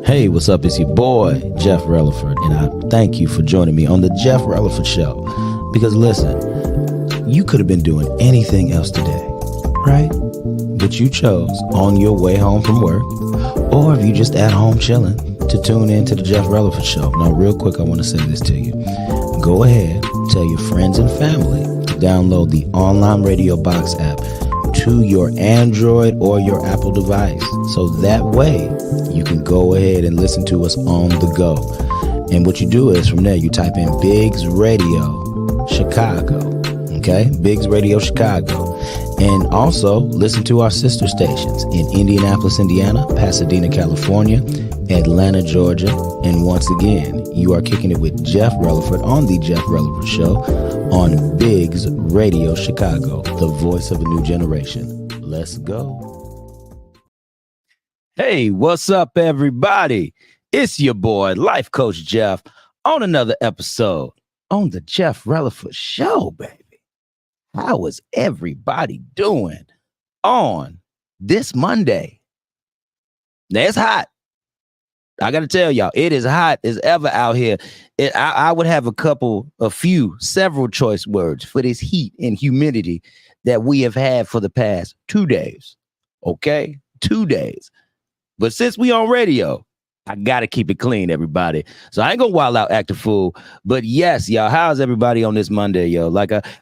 Hey, what's up? It's your boy, Jeff Releford, and I thank you for joining me on the Jeff Releford Show. Because listen, you could have been doing anything else today, right? But you chose on your way home from work, or if you just at home chilling, to tune in to the Jeff Releford Show. Now, real quick, I want to say this to you. Go ahead, tell your friends and family to download the online Radio Box app to your Android or your Apple device. So that way you can go ahead and listen to us on the go. And what you do is from there, you type in Biggs Radio Chicago. Okay? Biggs Radio Chicago. And also listen to our sister stations in Indianapolis, Indiana, Pasadena, California, Atlanta, Georgia. And once again, you are kicking it with Jeff Releford on the Jeff Releford Show on Biggs Radio Chicago, the voice of a new generation. Let's go. Hey, what's up, everybody? It's your boy, Life Coach Jeff, on another episode on the Jeff Releford Show, baby. How is everybody doing on this Monday? Now, it's hot. I got to tell y'all, it is hot as ever out here. I would have several choice words for this heat and humidity that we have had for the past 2 days. Okay? 2 days. But since we on radio, I got to keep it clean, everybody. So I ain't going to wild out, act a fool. But yes, y'all, how's everybody on this Monday, yo?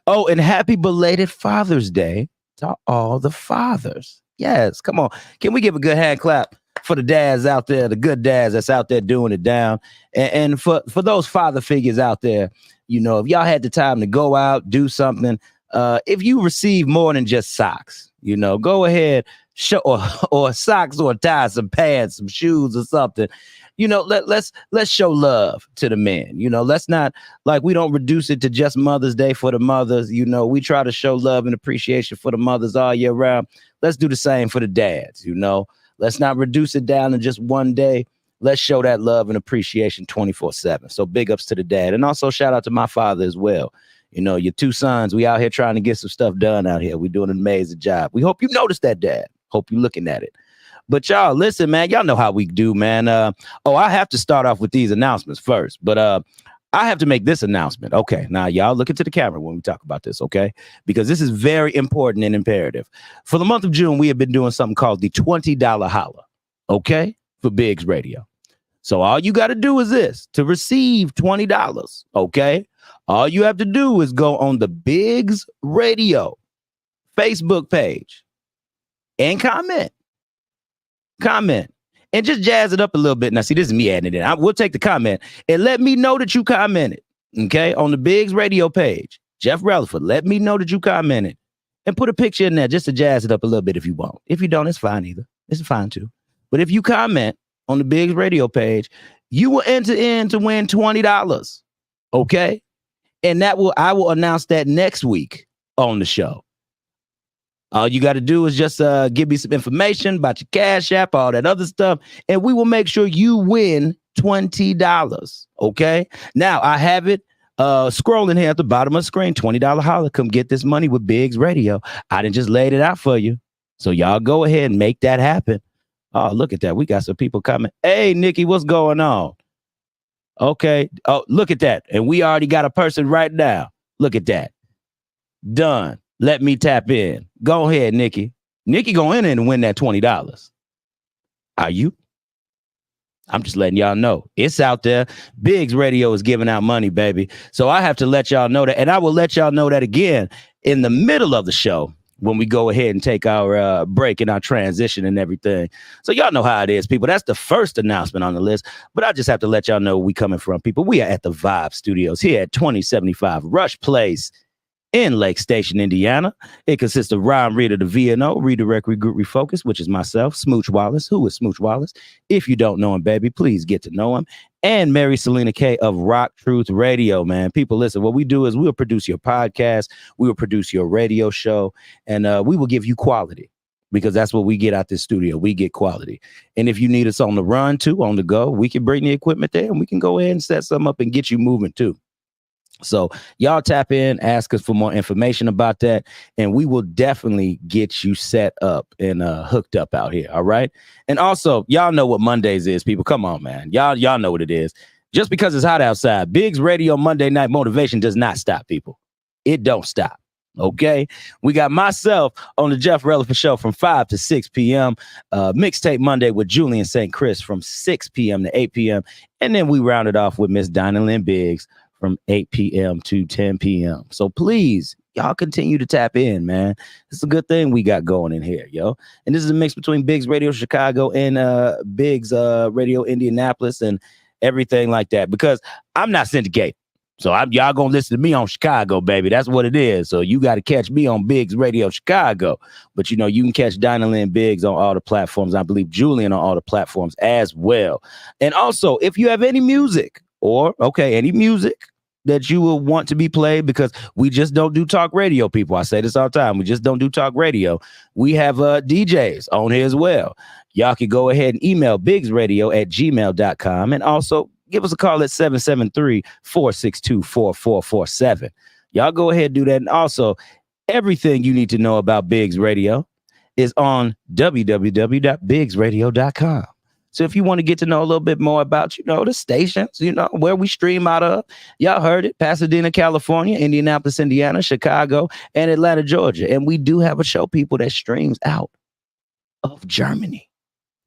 And happy belated Father's Day to all the fathers. Yes, come on. Can we give a good hand clap for the dads out there, the good dads that's out there doing it down? And for those father figures out there, you know, if y'all had the time to go out, do something, if you receive more than just socks, you know, go ahead, show or socks or tie, some pants, some shoes or something. You know, let's show love to the men. You know, let's not, like, we don't reduce it to just Mother's Day for the mothers. You know, we try to show love and appreciation for the mothers all year round. Let's do the same for the dads, you know. Let's not reduce it down to just one day. Let's show that love and appreciation 24/7. So big ups to the dad. And also shout out to my father as well. You know, your 2 sons, we out here trying to get some stuff done out here. We're doing an amazing job. We hope you noticed that, Dad. Hope you're looking at it. But y'all, listen, man, y'all know how we do, man. I have to start off with these announcements first. But I have to make this announcement. Okay, now y'all look into the camera when we talk about this, okay? Because this is very important and imperative. For the month of June, we have been doing something called the $20 Holla, okay, for Biggs Radio. So all you got to do is this. To receive $20, okay, all you have to do is go on the Biggs Radio Facebook page and comment, and just jazz it up a little bit. Now, see, this is me adding it in. We'll take the comment and let me know that you commented, okay, on the Biggs Radio page. Jeff Releford, let me know that you commented and put a picture in there just to jazz it up a little bit if you want. If you don't, it's fine either. It's fine too. But if you comment on the Biggs Radio page, you will enter in to win $20, okay? And I will announce that next week on the show. All you got to do is just give me some information about your Cash App, all that other stuff, and we will make sure you win $20, okay? Now, I have it scrolling here at the bottom of the screen, $20 holla. Come get this money with Biggs Radio. I done just laid it out for you. So y'all go ahead and make that happen. Oh, look at that. We got some people coming. Hey, Nikki, what's going on? Okay. Oh, look at that. And we already got a person right now. Look at that. Done. Let me tap in. Go ahead, Nikki. Nikki go in and win that $20. Are you? I'm just letting y'all know. It's out there. Biggs Radio is giving out money, baby. So I have to let y'all know that. And I will let y'all know that again in the middle of the show when we go ahead and take our break and our transition and everything. So y'all know how it is, people. That's the first announcement on the list. But I just have to let y'all know where we coming from, people. We are at the Vibe Studios here at 2075 Rush Place in Lake Station, Indiana. It consists of Ryan Reader, the VNO, Redirect, Regroup, Refocus, which is myself, Smooch Wallace. Who is Smooch Wallace? If you don't know him, baby, please get to know him. And Mary Selena K of Rock Truth Radio, man. People, listen, what we do is we'll produce your podcast, we will produce your radio show, and we will give you quality, because that's what we get out this studio. We get quality. And if you need us on the run too, on the go, we can bring the equipment there and we can go ahead and set something up and get you moving too. So y'all tap in, ask us for more information about that, and we will definitely get you set up and hooked up out here. All right. And also, y'all know what Mondays is, people. Come on, man. Y'all know what it is. Just because it's hot outside, Biggs Radio Monday Night Motivation does not stop, people. It don't stop. Okay, we got myself on the Jeff Releford Show from 5 to 6 p.m. Mixtape Monday with Julian St. Chris from 6 p.m. to 8 p.m. And then we rounded off with Miss Dinah Lynn Biggs from 8 p.m. to 10 p.m. So please, y'all continue to tap in, man. It's a good thing we got going in here, yo. And this is a mix between Biggs Radio Chicago and Biggs Radio Indianapolis and everything like that, because I'm not syndicated. So y'all gonna listen to me on Chicago, baby. That's what it is. So you got to catch me on Biggs Radio Chicago. But, you know, you can catch Dinah Lynn Biggs on all the platforms. I believe Julian on all the platforms as well. And also, if you have any music any music that you will want to be played, because we just don't do talk radio, people. I say this all the time. We just don't do talk radio. We have DJs on here as well. Y'all can go ahead and email bigsradio@gmail.com, and also give us a call at 773-462-4447. Y'all go ahead and do that. And also, everything you need to know about Biggs Radio is on www.bigsradio.com. So if you want to get to know a little bit more about, you know, the stations, you know, where we stream out of, y'all heard it: Pasadena, California, Indianapolis, Indiana, Chicago, and Atlanta, Georgia. And we do have a show, people, that streams out of Germany.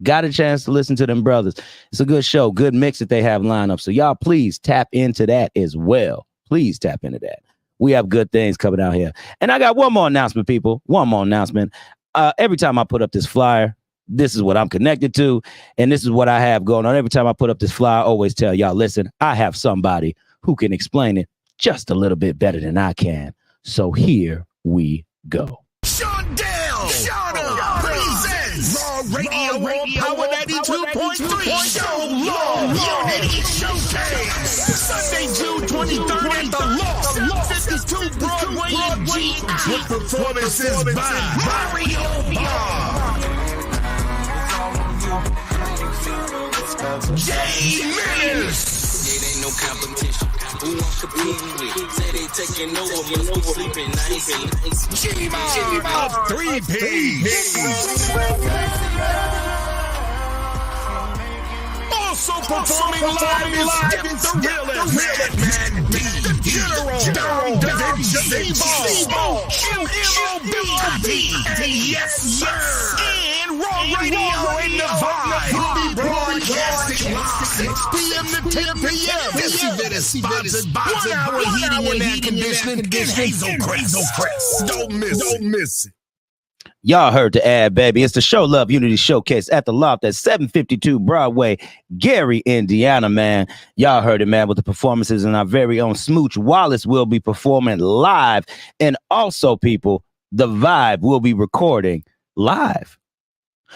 Got a chance to listen to them brothers. It's a good show, good mix that they have lined up. So y'all please tap into that as well. Please tap into that. We have good things coming out here. And I got one more announcement, people. One more announcement. Every time I put up this flyer, this is what I'm connected to, and this is what I have going on. Every time I put up this flyer, I always tell y'all, listen, I have somebody who can explain it just a little bit better than I can. So here we go. Sean Dale presents Raw Radio Power 92.3 Show Love Unity Showcase. Sunday, June 23rd at the Loft, 52 Broadway in GI, with performances by Mario Bar, Jay Menace, it ain't no competition. Who wants to compete with? Say they taking over, must be sleeping nice. G-Mob of 3P. Also performing live is Skip the Realist, Madman B, The General, Daryl David, Steve-O, MMOB, and yes, sir, and Raw Radio in the Vibe will be broadcasting live 6 p.m. to 10 p.m. This event is sponsored by 1 Hour Heating and Air Conditioning in Hazelcrest. Don't miss it. Y'all heard the ad, baby. It's the Show Love Unity Showcase at the Loft at 752 Broadway, Gary, Indiana, man. Y'all heard it, man, with the performances, and our very own Smooch Wallace will be performing live. And also, people, the Vibe will be recording live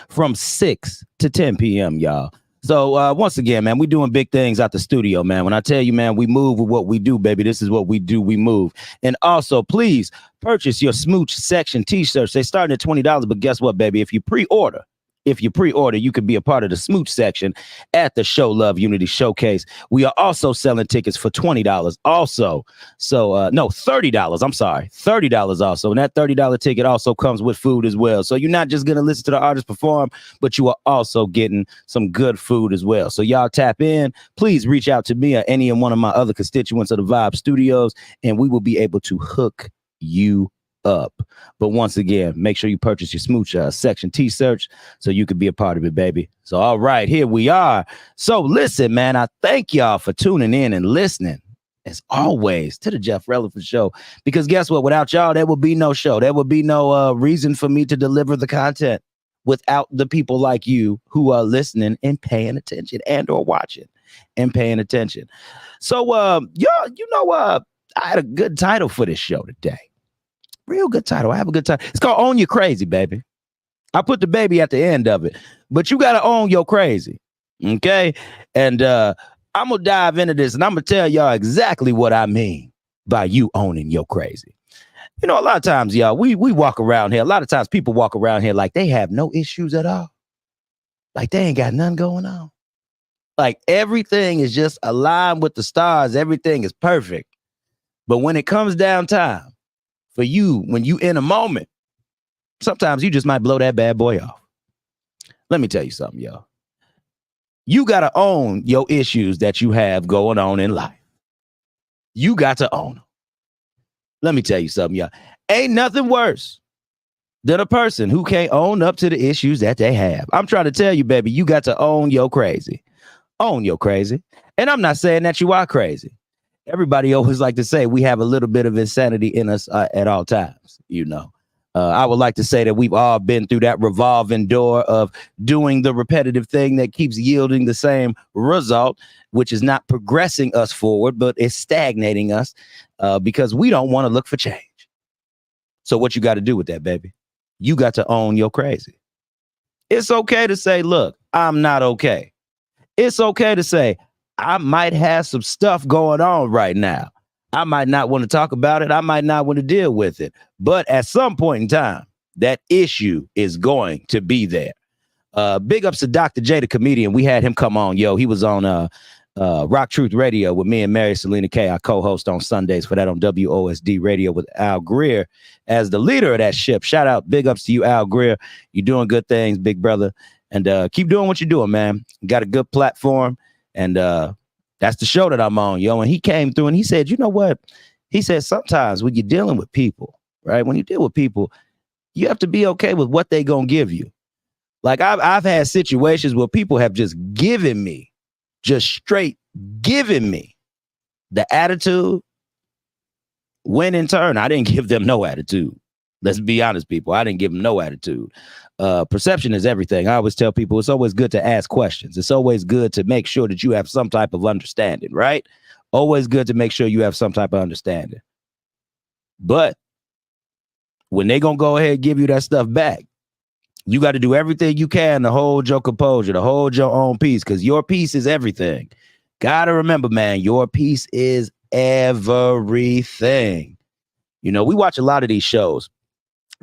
from 6 to 10 p.m., y'all. So once again, man, we doing big things out the studio, man. When I tell you, man, we move with what we do, baby. This is what we do. We move. And also, please purchase your Smooch Section t-shirts. They start at $20, but guess what, baby? If you pre-order, you could be a part of the Smooch Section at the Show Love Unity Showcase. We are also selling tickets for $20 also. So, no, $30. I'm sorry. $30 also. And that $30 ticket also comes with food as well. So you're not just going to listen to the artist perform, but you are also getting some good food as well. So y'all tap in. Please reach out to me or any of one of my other constituents of the Vibe Studios, and we will be able to hook you up. But once again, make sure you purchase your Smooch Section t-shirts so you could be a part of it, baby. So all right, here we are. So listen, man, I thank y'all for tuning in and listening as always to the Jeff Releford Show, because guess what? Without y'all, there would be no show. There would be no reason for me to deliver the content without the people like you who are listening and paying attention and or watching and paying attention. So y'all, I had a good title for this show today. Real good title. I have a good title. It's called Own Your Crazy, baby. I put the baby at the end of it, but you got to own your crazy. Okay. And I'm going to dive into this, and I'm going to tell y'all exactly what I mean by you owning your crazy. You know, a lot of times, y'all, we walk around here. A lot of times people walk around here like they have no issues at all. Like they ain't got none going on. Like everything is just aligned with the stars. Everything is perfect. But when it comes down time for you, when you in a moment, sometimes you just might blow that bad boy off. Let me tell you something, y'all. You got to own your issues that you have going on in life. You got to own them. Let me tell you something, y'all. Ain't nothing worse than a person who can't own up to the issues that they have. I'm trying to tell you, baby, you got to own your crazy. Own your crazy. And I'm not saying that you are crazy. Everybody always like to say we have a little bit of insanity in us at all times, you know. I would like to say that we've all been through that revolving door of doing the repetitive thing that keeps yielding the same result, which is not progressing us forward, but it's stagnating us because we don't want to look for change. So what you got to do with that, baby? You got to own your crazy. It's okay to say, look, I'm not okay. It's okay to say, I might have some stuff going on right now. I might not want to talk about it. I might not want to deal with it. But at some point in time, that issue is going to be there. Big ups to Dr. J, the comedian. We had him come on. Yo, he was on Rock Truth Radio with me and Mary Selena K. I co-host on Sundays for that on WOSD Radio with Al Greer as the leader of that ship. Shout out, big ups to you, Al Greer. You're doing good things, big brother. And keep doing what you're doing, man. You got a good platform. And that's the show that I'm on, yo. And he came through and he said, you know what? He said, sometimes when you're dealing with people, right? When you deal with people, you have to be okay with what they gonna give you. Like I've had situations where people have just given me, just straight given me the attitude. When in turn, I didn't give them no attitude. Let's be honest, people. I didn't give them no attitude. Perception is everything. I always tell people it's always good to ask questions. It's always good to make sure that you have some type of understanding, right? Always good to make sure you have some type of understanding. But when they gonna go ahead and give you that stuff back, you got to do everything you can to hold your composure, to hold your own peace, because your peace is everything. Gotta remember, man, your peace is everything. You know, we watch a lot of these shows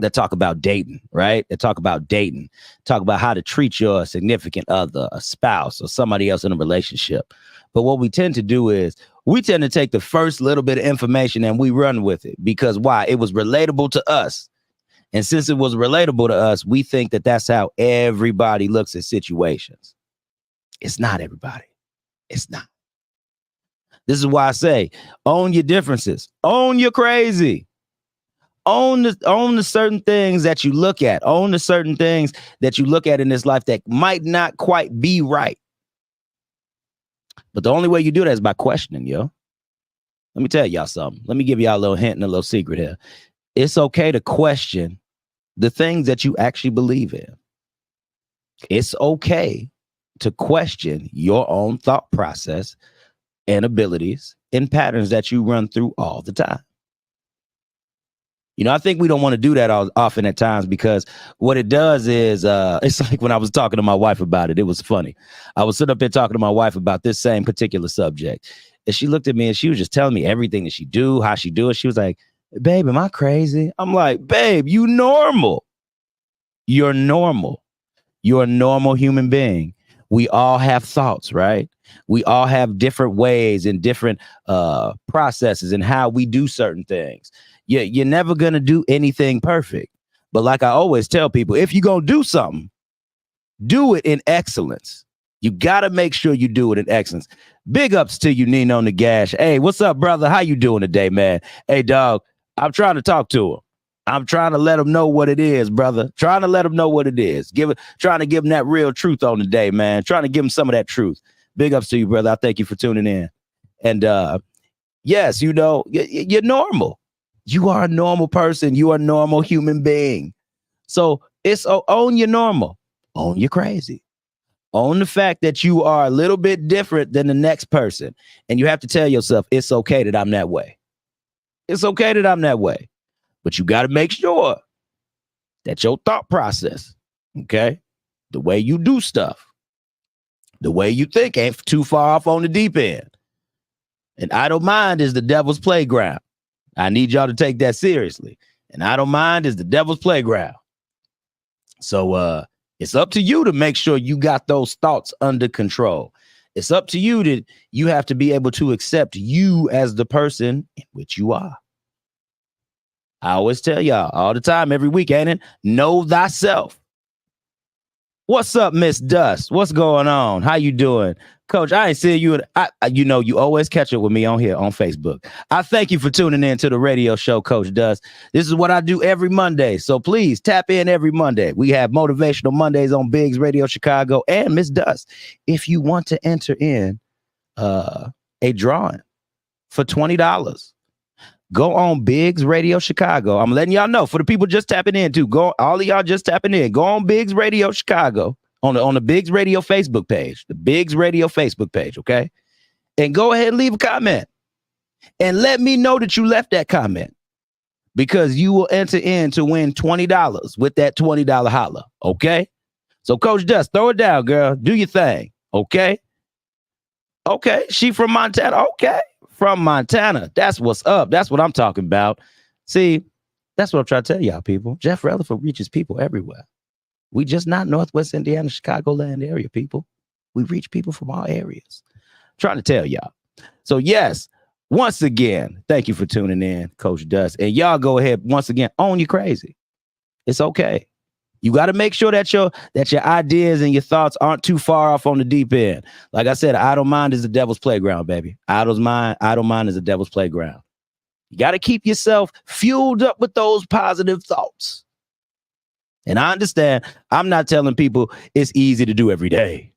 that talk about dating, right? That talk about dating, talk about how to treat your significant other, a spouse, or somebody else in a relationship. But what we tend to do is we tend to take the first little bit of information and we run with it. Because why? It was relatable to us. And since it was relatable to us, we think that that's how everybody looks at situations. It's not everybody. It's not. This is why I say, own your differences. Own your crazy. Own the certain things that you look at. Own the certain things that you look at in this life that might not quite be right. But the only way you do that is by questioning, yo. Let me tell y'all something. Let me give y'all a little hint and a little secret here. It's okay to question the things that you actually believe in. It's okay to question your own thought process and abilities and patterns that you run through all the time. You know, I think we don't want to do that often at times, because what it does is it's like when I was talking to my wife about it. It was funny. I was sitting up there talking to my wife about this same particular subject. And she looked at me and she was just telling me everything that she do, how she do it. She was like, babe, am I crazy? I'm like, babe, you normal. You're normal. You're a normal human being. We all have thoughts, right? We all have different ways and different processes and how we do certain things. You're never going to do anything perfect. But like I always tell people, if you're going to do something, do it in excellence. You got to make sure you do it in excellence. Big ups to you, Nino Nagash. Hey, what's up, brother? How you doing today, man? Hey, dog, I'm trying to talk to him. I'm trying to let him know what it is, brother. Trying to let him know what it is. Trying to give him that real truth on the day, man. Trying to give him some of that truth. Big ups to you, brother. I thank you for tuning in. And yes, you know, you're normal. You are a normal person. You are a normal human being. So it's own your normal. Own your crazy. Own the fact that you are a little bit different than the next person. And you have to tell yourself, it's okay that I'm that way. It's okay that I'm that way. But you got to make sure that your thought process, okay, the way you do stuff, the way you think ain't too far off on the deep end. An idle mind is the devil's playground. I need y'all to take that seriously. An idle mind is the devil's playground. So it's up to you to make sure you got those thoughts under control. It's up to you that you have to be able to accept you as the person in which you are. I always tell y'all all the time, every week, ain't it? Know thyself. What's up, Miss Dust? What's going on? How you doing? Coach, I ain't seeing you. You always catch up with me on here on Facebook. I thank you for tuning in to the radio show, Coach Dust. This is what I do every Monday. So please tap in every Monday. We have Motivational Mondays on Biggs Radio Chicago and Miss Dust. If you want to enter in a drawing for $20, go on Biggs Radio Chicago. I'm letting y'all know for the people just tapping in too. Go, all of y'all just tapping in. Go on Biggs Radio Chicago on the Biggs Radio Facebook page, the Biggs Radio Facebook page, okay? And go ahead and leave a comment and let me know that you left that comment because you will enter in to win $20 with that $20 holla, okay? So Coach Dust, throw it down, girl. Do your thing, okay? Okay, she from Montana, okay. From Montana. That's what's up. That's what I'm talking about. See, that's what I'm trying to tell y'all, people. Jeff Releford reaches people everywhere. We just not Northwest Indiana, Chicagoland area, people. We reach people from all areas. I'm trying to tell y'all. So, yes, once again, thank you for tuning in, Coach Dust. And y'all go ahead, once again, own you crazy. It's okay. You got to make sure that your ideas and your thoughts aren't too far off on the deep end. Like I said, idle mind is the devil's playground, baby. Idle mind is the devil's playground. You got to keep yourself fueled up with those positive thoughts. And I understand, I'm not telling people it's easy to do every day.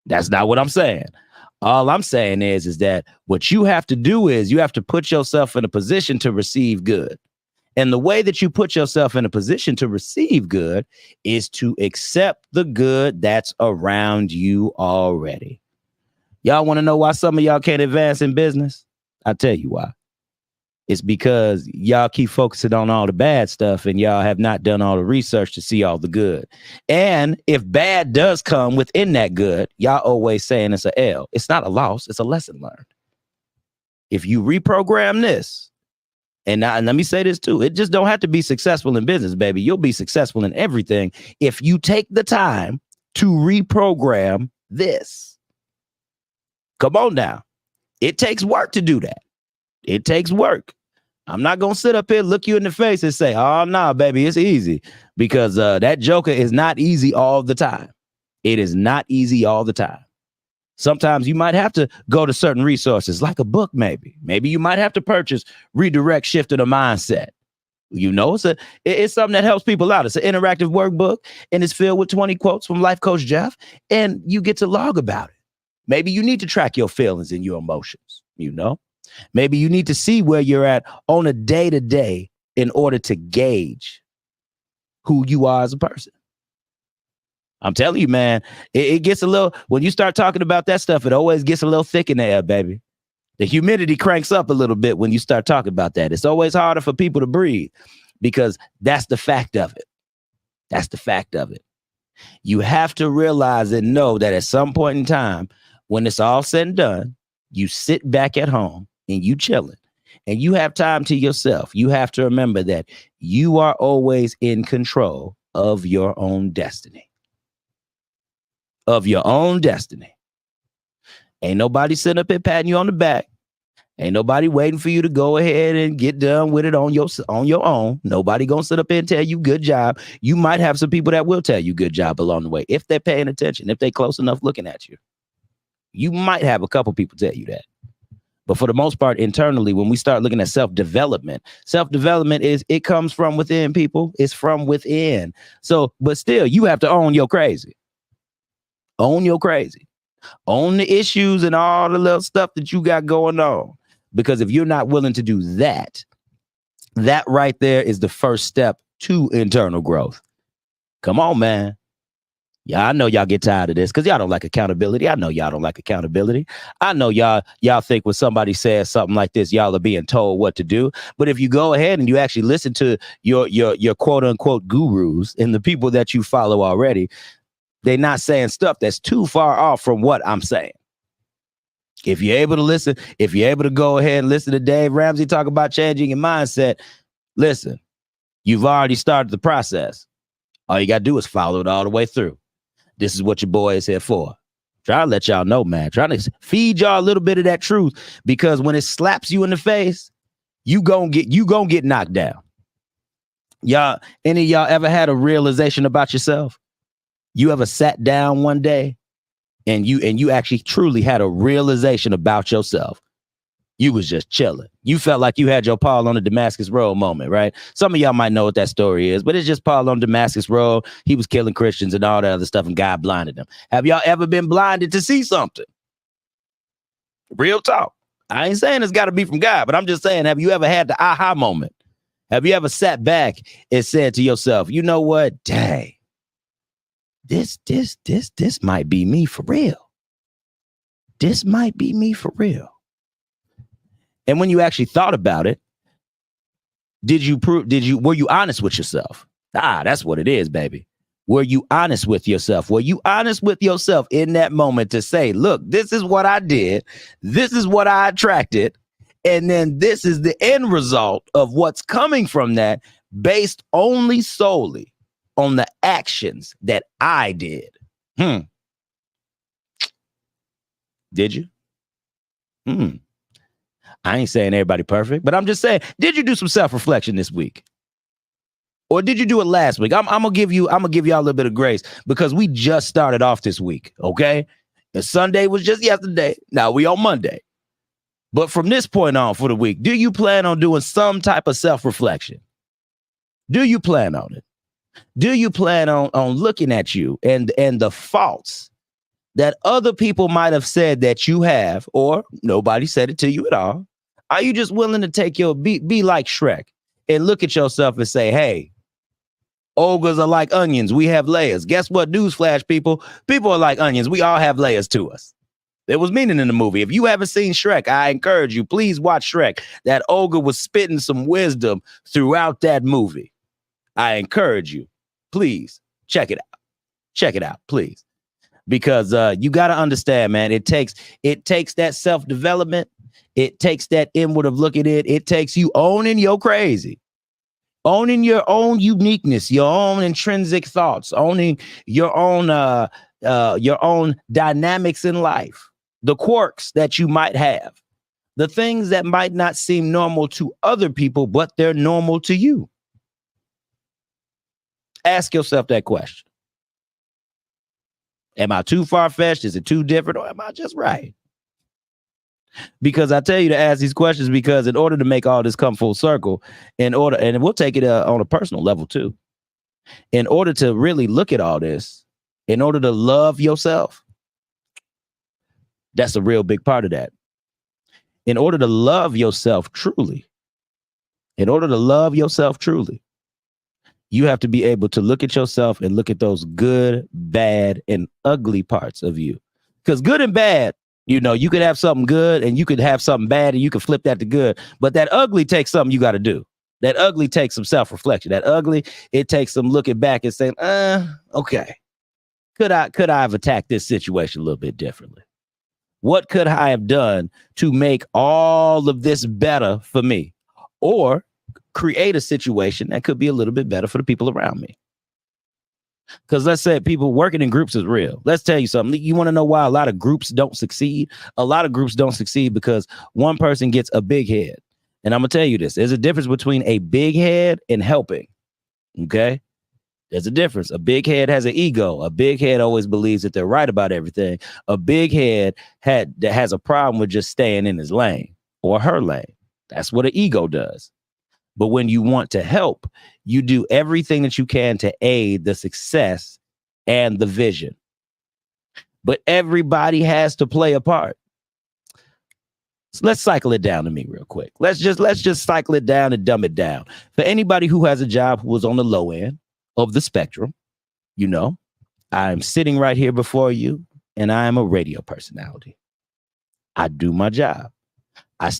That's not what I'm saying. All I'm saying is that what you have to do is you have to put yourself in a position to receive good. And the way that you put yourself in a position to receive good is to accept the good that's around you already. Y'all want to know why some of y'all can't advance in business? I'll tell you why. It's because y'all keep focusing on all the bad stuff and y'all have not done all the research to see all the good. And if bad does come within that good, y'all always saying it's a L. It's not a loss. It's a lesson learned. If you reprogram this, and let me say this too, it just don't have to be successful in business, baby. You'll be successful in everything if you take the time to reprogram this. Come on now. It takes work to do that. It takes work. I'm not going to sit up here, look you in the face and say, oh, no, baby, it's easy. Because that joker is not easy all the time. It is not easy all the time. Sometimes you might have to go to certain resources, like a book, maybe. Maybe you might have to purchase Redirect, Shift of the Mindset. You know, it's something that helps people out. It's an interactive workbook, and it's filled with 20 quotes from Life Coach Jeff, and you get to log about it. Maybe you need to track your feelings and your emotions, you know? Maybe you need to see where you're at on a day-to-day in order to gauge who you are as a person. I'm telling you, man, it gets a little, when you start talking about that stuff, it always gets a little thick in the air, baby. The humidity cranks up a little bit when you start talking about that. It's always harder for people to breathe because that's the fact of it. That's the fact of it. You have to realize and know that at some point in time, when it's all said and done, you sit back at home and you chilling and you have time to yourself. You have to remember that you are always in control of your own destiny. Of your own destiny. Ain't nobody sitting up here patting you on the back. Ain't nobody waiting for you to go ahead and get done with it on your own. Nobody gonna sit up here and tell you good job. You might have some people that will tell you good job along the way if they're paying attention, if they're close enough looking at you. You might have a couple people tell you that. But for the most part, internally, when we start looking at self-development is, it comes from within, people. It's from within. So, but still, you have to own your crazy. Own your crazy. Own the issues and all the little stuff that you got going on. Because if you're not willing to do that, that right there is the first step to internal growth. Come on, man. Yeah, I know y'all get tired of this because y'all don't like accountability. I know y'all don't like accountability. I know y'all think when somebody says something like this, y'all are being told what to do. But if you go ahead and you actually listen to your quote unquote gurus and the people that you follow already, they're not saying stuff that's too far off from what I'm saying. If you're able to listen, if you're able to go ahead and listen to Dave Ramsey talk about changing your mindset, listen, you've already started the process. All you got to do is follow it all the way through. This is what your boy is here for. Try to let y'all know, man. Trying to feed y'all a little bit of that truth, because when it slaps you in the face, you gonna get knocked down. Y'all, any of y'all ever had a realization about yourself? You ever sat down one day and you actually truly had a realization about yourself? You was just chilling. You felt like you had your Paul on the Damascus Road moment, right? Some of y'all might know what that story is, but it's just Paul on Damascus Road. He was killing Christians and all that other stuff, and God blinded him. Have y'all ever been blinded to see something? Real talk. I ain't saying it's got to be from God, but I'm just saying, have you ever had the aha moment? Have you ever sat back and said to yourself, you know what? Dang, this might be me for real. This might be me for real. And when you actually thought about it, were you honest with yourself? That's what it is, baby. Were you honest with yourself? Were you honest with yourself in that moment to say, look, this is what I did. This is what I attracted. And then this is the end result of what's coming from that, based only solely on the actions that I did. Did you? I ain't saying everybody perfect, but I'm just saying, did you do some self-reflection this week? Or did you do it last week? I'm gonna give y'all a little bit of grace, because we just started off this week, okay? And Sunday was just yesterday. Now we on Monday. But from this point on for the week, do you plan on doing some type of self-reflection? Do you plan on it? Do you plan on looking at you and the faults that other people might have said that you have, or nobody said it to you at all? Are you just willing to take be like Shrek and look at yourself and say, hey, ogres are like onions. We have layers. Guess what? Newsflash, people. People are like onions. We all have layers to us. There was meaning in the movie. If you haven't seen Shrek, I encourage you, please watch Shrek. That ogre was spitting some wisdom throughout that movie. I encourage you, please check it out. Check it out, please. Because you got to understand, man, it takes that self-development. It takes that inward of look at it. It takes you owning your crazy, owning your own uniqueness, your own intrinsic thoughts, owning your own dynamics in life, the quirks that you might have, the things that might not seem normal to other people, but they're normal to you. Ask yourself that question. Am I too far-fetched? Is it too different? Or am I just right? Because I tell you to ask these questions, because in order to make all this come full circle, and we'll take it on a personal level too, in order to really look at all this, in order to love yourself, that's a real big part of that. In order to love yourself truly, you have to be able to look at yourself and look at those good, bad, and ugly parts of you. Because good and bad, you could have something good and you could have something bad and you could flip that to good. But that ugly takes something you got to do. That ugly takes some self-reflection. That ugly, it takes some looking back and saying, okay, could I have attacked this situation a little bit differently? What could I have done to make all of this better for me? Or create a situation that could be a little bit better for the people around me. Because let's say people working in groups is real. Let's tell you something. You want to know why a lot of groups don't succeed? A lot of groups don't succeed because one person gets a big head. And I'm going to tell you this. There's a difference between a big head and helping. Okay? There's a difference. A big head has an ego. A big head always believes that they're right about everything. A big head that has a problem with just staying in his lane or her lane. That's what an ego does. But when you want to help, you do everything that you can to aid the success and the vision. But everybody has to play a part. So let's cycle it down to me real quick. Let's just cycle it down and dumb it down. For anybody who has a job who is on the low end of the spectrum, I'm sitting right here before you and I am a radio personality. I do my job.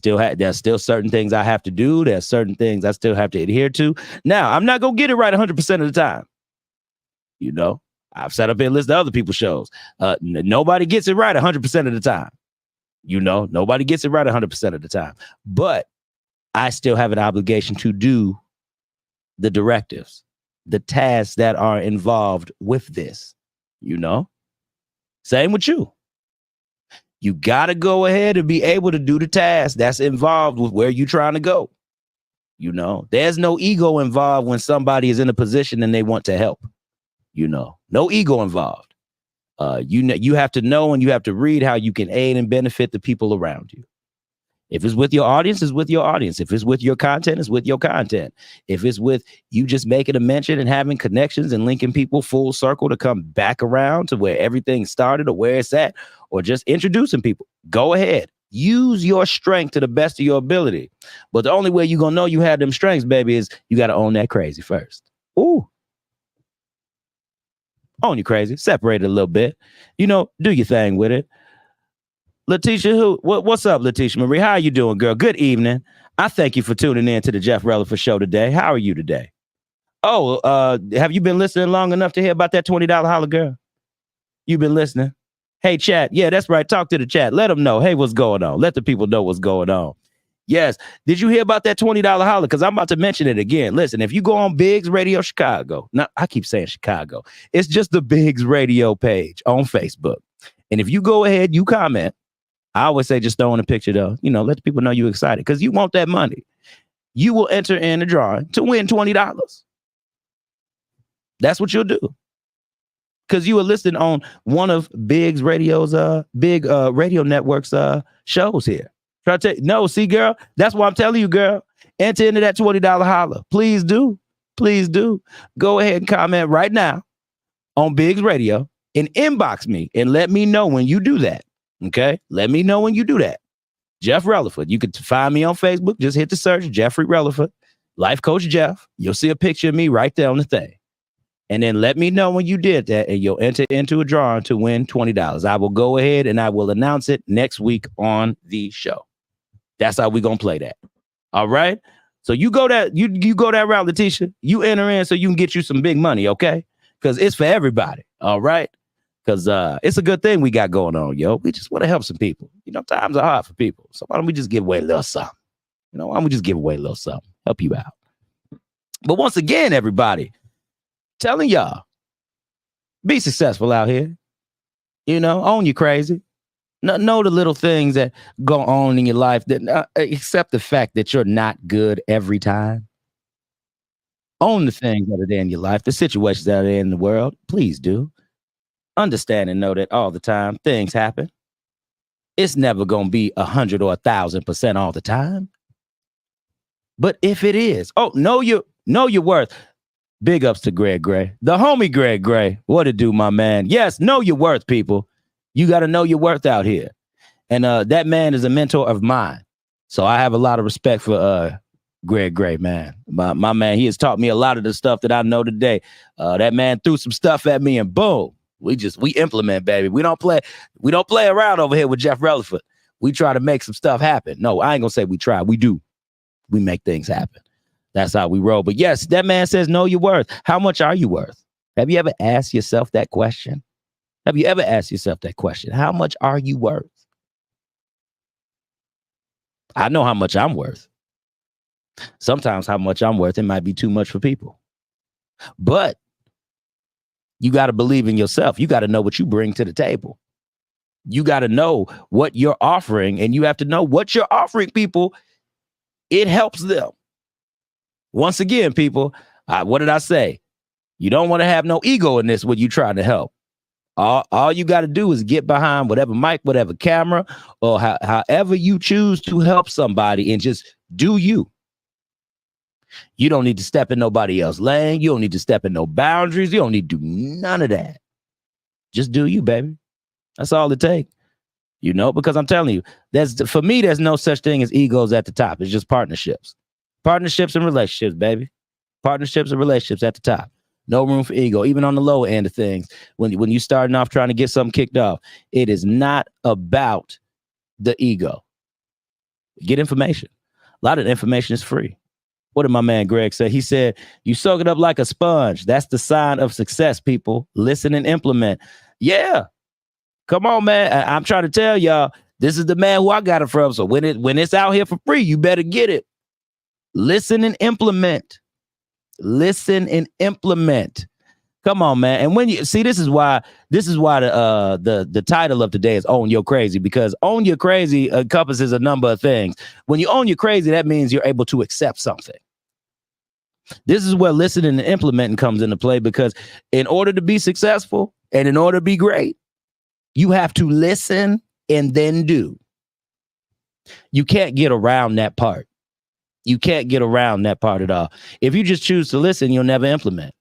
There's still certain things I have to do. There's certain things I still have to adhere to. Now, I'm not going to get it right 100% of the time. I've sat up here and listened to other people's shows. Nobody gets it right 100% of the time. Nobody gets it right 100% of the time. But I still have an obligation to do the directives, the tasks that are involved with this. Same with you. You got to go ahead and be able to do the task that's involved with where you're trying to go. You know, there's no ego involved when somebody is in a position and they want to help. You know, no ego involved. You have to know and you have to read how you can aid and benefit the people around you. If it's with your audience, it's with your audience. If it's with your content, it's with your content. If it's with you just making a mention and having connections and linking people full circle to come back around to where everything started or where it's at, or just introducing people, go ahead. Use your strength to the best of your ability. But the only way you're going to know you have them strengths, baby, is you got to own that crazy first. Ooh. Own your crazy. Separate it a little bit. You know, do your thing with it. Letitia, what's up, Letitia Marie? How are you doing, girl? Good evening. I thank you for tuning in to the Jeff Releford Show today. How are you today? Oh, have you been listening long enough to hear about that $20 holler, girl? You've been listening? Hey, chat. Yeah, that's right. Talk to the chat. Let them know. Hey, what's going on? Let the people know what's going on. Yes. Did you hear about that $20 holler? Because I'm about to mention it again. Listen, if you go on Biggs Radio Chicago, now I keep saying Chicago. It's just the Biggs Radio page on Facebook. And if you go ahead, you comment. I always say just throw in a picture though. You know, let the people know you're excited because you want that money. You will enter in a drawing to win $20. That's what you'll do. Because you were listed on one of Biggs Radio's big radio networks shows here. Try to tell no, see, girl, that's why I'm telling you, girl. Enter into that $20 holler. Please do. Please do. Go ahead and comment right now on Biggs Radio and inbox me and let me know when you do that. Okay, let me know when you do that. Jeff Releford. You can find me on Facebook. Just hit the search, Jeffrey Releford, Life Coach Jeff. You'll see a picture of me right there on the thing. And then let me know when you did that, and you'll enter into a drawing to win $20. I will go ahead and I will announce it next week on the show. That's how we're gonna play that. All right. So you go that you go that route, Letitia. You enter in so you can get you some big money, okay? Because it's for everybody. All right. Because it's a good thing we got going on, yo. We just want to help some people. You know, times are hard for people. So why don't we just give away a little something? You know, why don't we just give away a little something? Help you out. But once again, everybody, telling y'all, be successful out here. You know, own your crazy. Know the little things that go on in your life that accept the fact that you're not good every time. Own the things that are there in your life, the situations that are there in the world. Please do. Understand and know that all the time things happen. It's never going to be 100 or 1,000% all the time. But if it is, know your worth. Big ups to Greg Gray, the homie Greg Gray. What it do, my man? Yes, know your worth, people. You got to know your worth out here. And that man is a mentor of mine. So I have a lot of respect for Greg Gray, man. My man, he has taught me a lot of the stuff that I know today. That man threw some stuff at me and boom. We implement, baby. We don't play around over here with Jeff Releford. We try to make some stuff happen. No, I ain't gonna say we try. We do. We make things happen. That's how we roll. But yes, that man says, know your worth. How much are you worth? Have you ever asked yourself that question? Have you ever asked yourself that question? How much are you worth? I know how much I'm worth. Sometimes how much I'm worth, it might be too much for people. But you got to believe in yourself. You got to know what you bring to the table. You got to know what you're offering, and you have to know what you're offering people. It helps them. Once again, people, what did I say? You don't want to have no ego in this when you're trying to help. All you got to do is get behind whatever mic, whatever camera, or however you choose to help somebody and just do you. You don't need to step in nobody else's lane. You don't need to step in no boundaries. You don't need to do none of that. Just do you, baby. That's all it takes. You know, because I'm telling you, for me, there's no such thing as egos at the top. It's just partnerships. Partnerships and relationships, baby. Partnerships and relationships at the top. No room for ego, even on the lower end of things. When you're starting off trying to get something kicked off, it is not about the ego. Get information. A lot of the information is free. What did my man Greg say? He said, you soak it up like a sponge. That's the sign of success, people. Listen and implement. Yeah. Come on, man. I'm trying to tell y'all, this is the man who I got it from. So when it's out here for free, you better get it. Listen and implement. Listen and implement. Come on, man. And when you see, this is why the title of today is Own Your Crazy, because own your crazy encompasses a number of things. When you own your crazy, that means you're able to accept something. This is where listening and implementing comes into play, because in order to be successful and in order to be great, you have to listen and then do. You can't get around that part. You can't get around that part at all. If you just choose to listen, you'll never implement.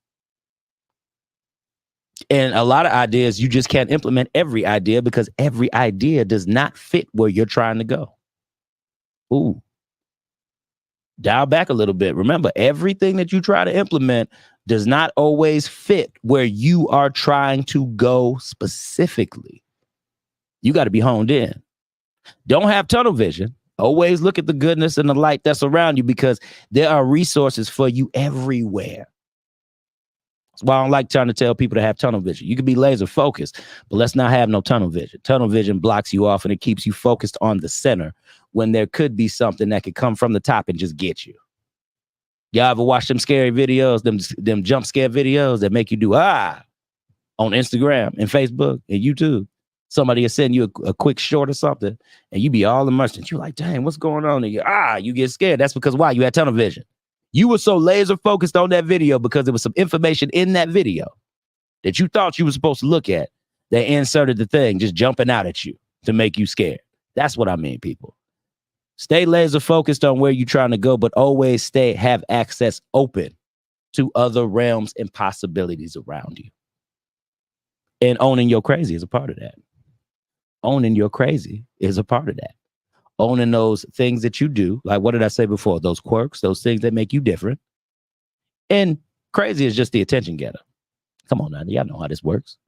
And a lot of ideas, you just can't implement every idea, because every idea does not fit where you're trying to go. Ooh. Dial back a little bit. Remember, everything that you try to implement does not always fit where you are trying to go specifically. You got to be honed in. Don't have tunnel vision. Always look at the goodness and the light that's around you, because there are resources for you everywhere. That's why I don't like trying to tell people to have tunnel vision. You can be laser focused, but let's not have no tunnel vision. Tunnel vision blocks you off and it keeps you focused on the center when there could be something that could come from the top and just get you. Y'all ever watch them scary videos, them jump scare videos that make you do on Instagram and Facebook and YouTube? Somebody is sending you a quick short or something, and you be all immersed. And you're like, dang, what's going on? And you get scared. That's because why? You had tunnel vision. You were so laser focused on that video because there was some information in that video that you thought you were supposed to look at. They inserted the thing just jumping out at you to make you scared. That's what I mean, people. Stay laser focused on where you're trying to go, but always have access open to other realms and possibilities around you. And owning your crazy is a part of that. Owning your crazy is a part of that. Owning those things that you do, like what did I say before? Those quirks, those things that make you different. And crazy is just the attention getter. Come on now, y'all know how this works.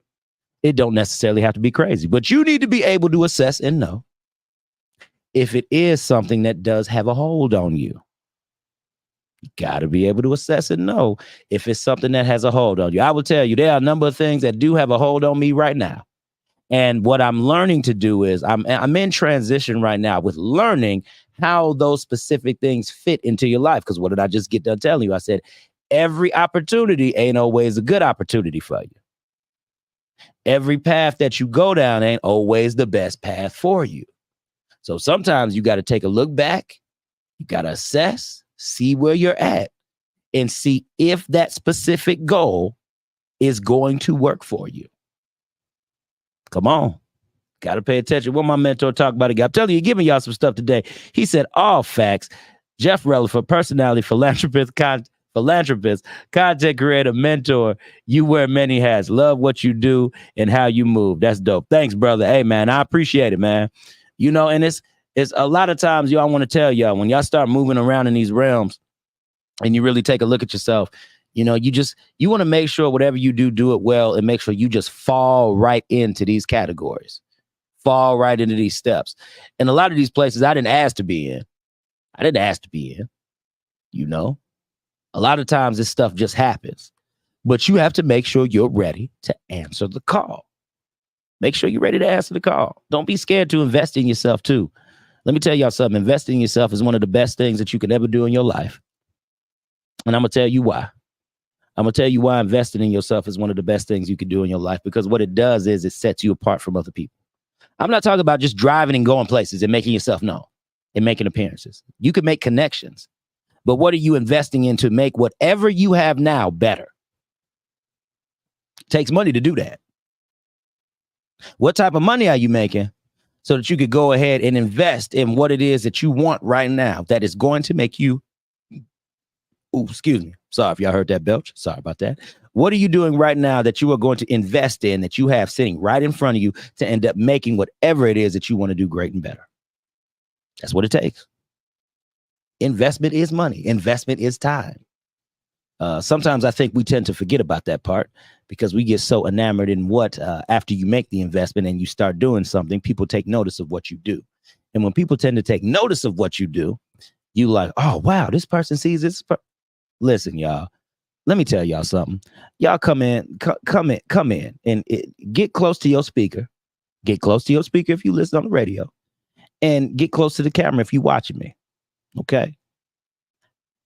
It don't necessarily have to be crazy, but you need to be able to assess and know if it is something that does have a hold on you. You got to be able to assess and know if it's something that has a hold on you. I will tell you, there are a number of things that do have a hold on me right now. And what I'm learning to do is I'm in transition right now with learning how those specific things fit into your life. Because what did I just get done telling you? I said, every opportunity ain't always a good opportunity for you. Every path that you go down ain't always the best path for you. So sometimes you got to take a look back. You got to assess, see where you're at, and see if that specific goal is going to work for you. Come on. Got to pay attention. What my mentor talked about again. I'm telling you, giving y'all some stuff today. He said, all facts. Jeff Releford, personality, philanthropist, content creator, mentor. You wear many hats. Love what you do and how you move. That's dope. Thanks, brother. Hey, man, I appreciate it, man. You know, and it's a lot of times, y'all want to tell y'all, when y'all start moving around in these realms and you really take a look at yourself, you know, you want to make sure whatever you do it well, and make sure you just fall right into these categories, fall right into these steps. And a lot of these places I didn't ask to be in. You know, a lot of times this stuff just happens, but you have to make sure you're ready to answer the call. Make sure you're ready to answer the call. Don't be scared to invest in yourself too. Let me tell y'all something. Investing in yourself is one of the best things that you could ever do in your life. And I'm going to tell you why. I'm going to tell you why investing in yourself is one of the best things you can do in your life, because what it does is it sets you apart from other people. I'm not talking about just driving and going places and making yourself known and making appearances. You can make connections, but what are you investing in to make whatever you have now better? It takes money to do that. What type of money are you making so that you could go ahead and invest in what it is that you want right now that is going to make you, excuse me. Sorry if y'all heard that belch. Sorry about that. What are you doing right now that you are going to invest in, that you have sitting right in front of you to end up making whatever it is that you want to do great and better? That's what it takes. Investment is money. Investment is time. Sometimes I think we tend to forget about that part because we get so enamored in what, after you make the investment and you start doing something, people take notice of what you do. And when people tend to take notice of what you do, you like, oh, wow, this person sees this. Listen, y'all, let me tell y'all something. Y'all come in and get close to your speaker. Get close to your speaker if you listen on the radio, and get close to the camera if you're watching me. Okay.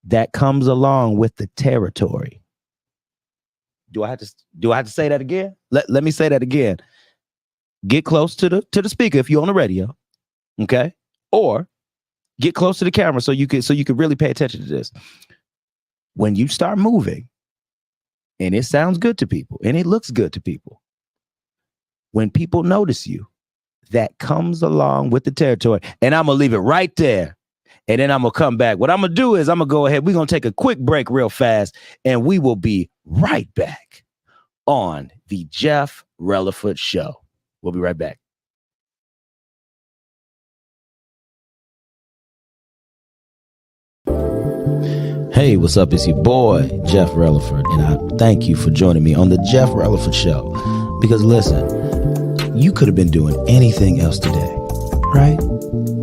That comes along with the territory. Do I have to say that again? Let me say that again. Get close to the speaker if you're on the radio, okay? Or get close to the camera so you can really pay attention to this. When you start moving and it sounds good to people and it looks good to people, when people notice you, that comes along with the territory. And I'm going to leave it right there. And then I'm going to come back. What I'm going to do is I'm going to go ahead. We're going to take a quick break real fast. And we will be right back on the Jeff Releford Show. We'll be right back. Hey, what's up? It's your boy, Jeff Releford. And I thank you for joining me on the Jeff Releford Show. Because listen, you could have been doing anything else today, right?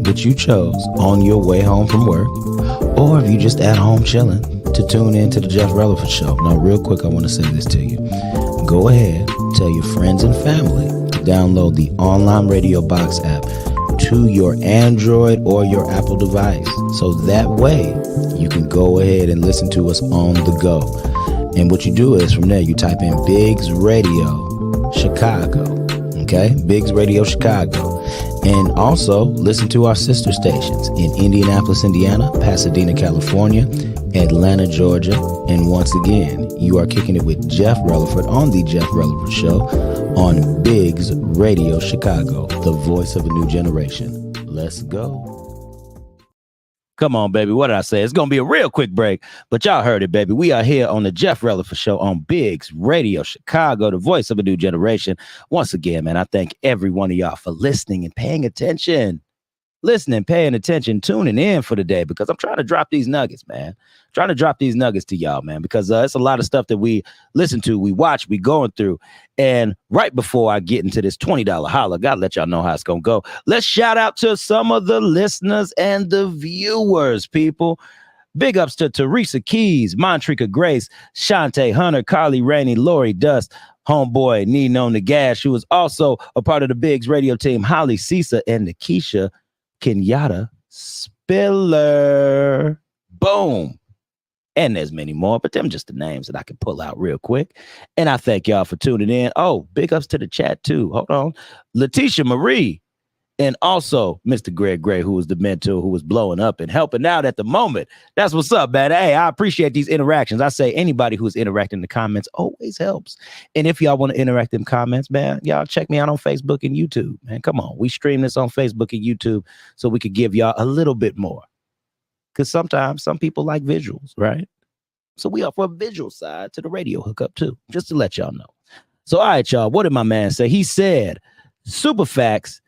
But you chose on your way home from work, or if you just at home chilling, to tune in to the Jeff Releford Show. Now, real quick, I want to say this to you. Go ahead, tell your friends and family to download the online radio box app to your Android or your Apple device. So that way you can go ahead and listen to us on the go. And what you do is from there, you type in Biggs Radio Chicago. Okay, Biggs Radio Chicago. And also listen to our sister stations in Indianapolis, Indiana, Pasadena, California, Atlanta, Georgia. And once again, you are kicking it with Jeff Releford on the Jeff Releford Show on Biggs Radio Chicago, the voice of a new generation. Let's go. Come on, baby. What did I say? It's going to be a real quick break, but y'all heard it, baby. We are here on the Jeff Releford Show on Biggs Radio Chicago, the voice of a new generation. Once again, man, I thank every one of y'all for listening and paying attention. Listening, paying attention, tuning in for the day, because I'm trying to drop these nuggets, man. Trying to drop these nuggets to y'all, man, because it's a lot of stuff that we listen to, we watch, we going through. And right before I get into this $20 holla, gotta let y'all know how it's gonna go. Let's shout out to some of the listeners and the viewers, people. Big ups to Teresa Keys, Montrika Grace, Shantae Hunter, Carly Rainey, Lori Dust, homeboy Nino Nagash, who is also a part of the Biggs radio team, Holly Cisa, and Nikisha Kenyatta Spiller. Boom. And there's many more, but them just the names that I can pull out real quick. And I thank y'all for tuning in. Oh, big ups to the chat too. Hold on. Letitia Marie. And also Mr. Greg Gray, who was the mentor, who was blowing up and helping out at the moment. That's what's up, man. Hey, I appreciate these interactions. I say anybody who's interacting in the comments always helps. And if y'all want to interact in comments, man, y'all check me out on Facebook and YouTube, man. Come on. We stream this on Facebook and YouTube so we could give y'all a little bit more. Because sometimes some people like visuals, right? So we offer a visual side to the radio hookup too, just to let y'all know. So, all right, y'all, what did my man say? He said, super facts.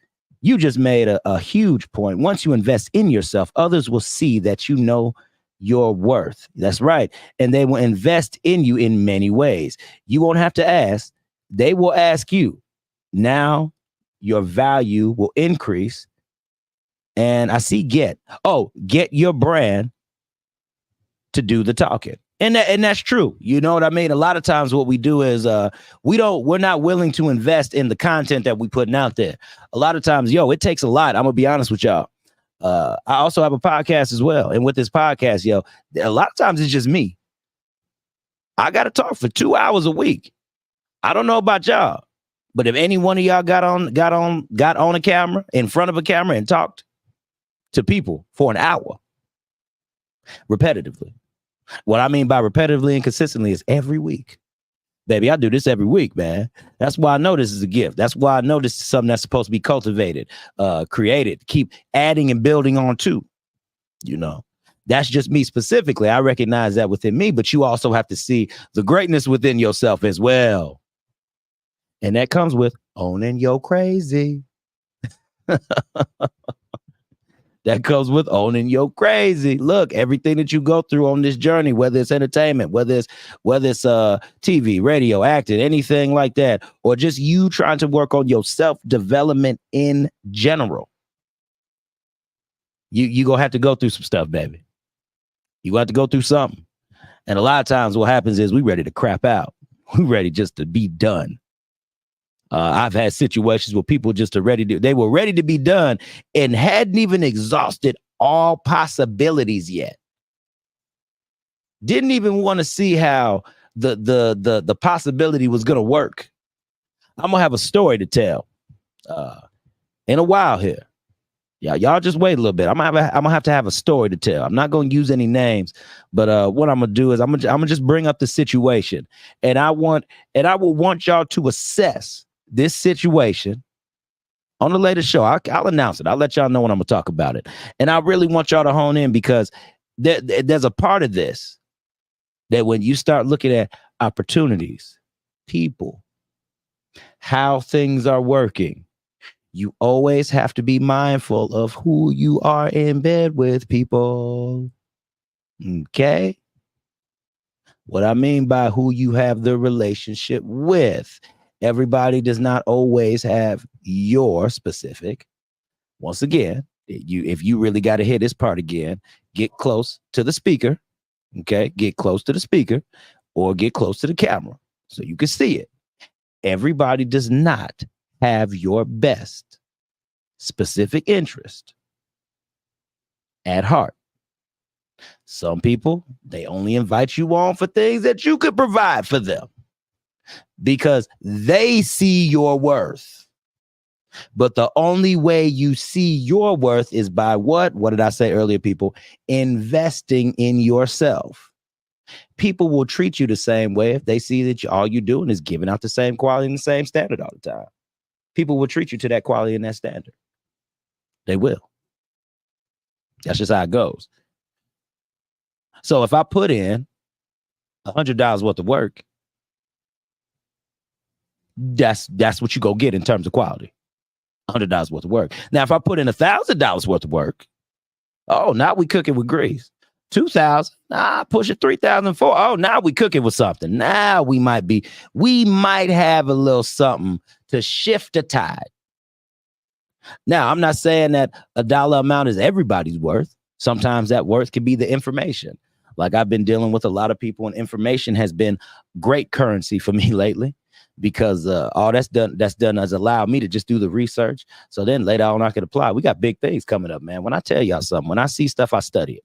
You just made a huge point. Once you invest in yourself, others will see that you know your worth. That's right. And they will invest in you in many ways. You won't have to ask. They will ask you. Now your value will increase. And I see get your brand to do the talking. And that's true. You know what I mean? A lot of times what we do is we're not willing to invest in the content that we putting out there. A lot of times, it takes a lot. I'm gonna be honest with y'all. I also have a podcast as well. And with this podcast, a lot of times it's just me. I gotta talk for 2 hours a week. I don't know about y'all, but if any one of y'all got on a camera, in front of a camera, and talked to people for an hour repetitively. What I mean by repetitively and consistently is every week. Baby, I do this every week, man. That's why I know this is a gift. That's why I know this is something that's supposed to be cultivated, created, keep adding and building on to. That's just me specifically. I recognize that within me, but you also have to see the greatness within yourself as well. And that comes with owning your crazy. That comes with owning your crazy. Look, everything that you go through on this journey, whether it's entertainment, whether it's TV, radio, acting, anything like that, or just you trying to work on your self-development in general, you gonna have to go through some stuff, baby. You gonna have to go through something. And a lot of times what happens is we ready to crap out. We ready just to be done. I've had situations where people just are they were ready to be done and hadn't even exhausted all possibilities yet. Didn't even want to see how the possibility was gonna work. I'm gonna have a story to tell in a while here. Y'all just wait a little bit. I'm gonna have to have a story to tell. I'm not gonna use any names, but what I'm gonna do is I'm gonna just bring up the situation, and I will want y'all to assess this situation on the latest show. I'll announce it. I'll let y'all know when I'm gonna talk about it, and I really want y'all to hone in because there's a part of this that when you start looking at opportunities, people, how things are working, you always have to be mindful of who you are in bed with, people. Okay? What I mean by who you have the relationship with. Everybody does not always have your specific. Once again, if you really got to hear this part again, get close to the speaker. Okay? Get close to the speaker or get close to the camera so you can see it. Everybody does not have your best specific interest at heart. Some people, they only invite you on for things that you could provide for them because they see your worth. But the only way you see your worth is by what? What did I say earlier, people? Investing in yourself. People will treat you the same way if they see that all you're doing is giving out the same quality and the same standard all the time. People will treat you to that quality and that standard. They will. That's just how it goes. So if I put in $100 worth of work, that's what you go get in terms of quality. $100 worth of work. Now, if I put in $1,000 worth of work, oh, now we cooking with grease. 2,000, push it 3,004. Oh, now we cooking with something. Now we might have a little something to shift the tide. Now, I'm not saying that a dollar amount is everybody's worth. Sometimes that worth can be the information. Like I've been dealing with a lot of people, and information has been great currency for me lately because all that's done has allowed me to just do the research. So then later on I can apply. We got big things coming up, man. When I tell y'all something, when I see stuff, I study it.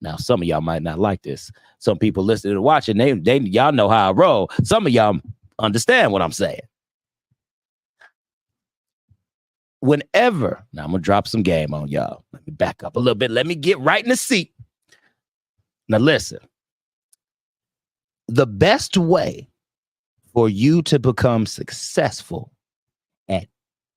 Now, some of y'all might not like this. Some people listening and watching, they y'all know how I roll. Some of y'all understand what I'm saying. Whenever, now I'm going to drop some game on y'all. Let me back up a little bit. Let me get right in the seat. Now, listen. The best way for you to become successful at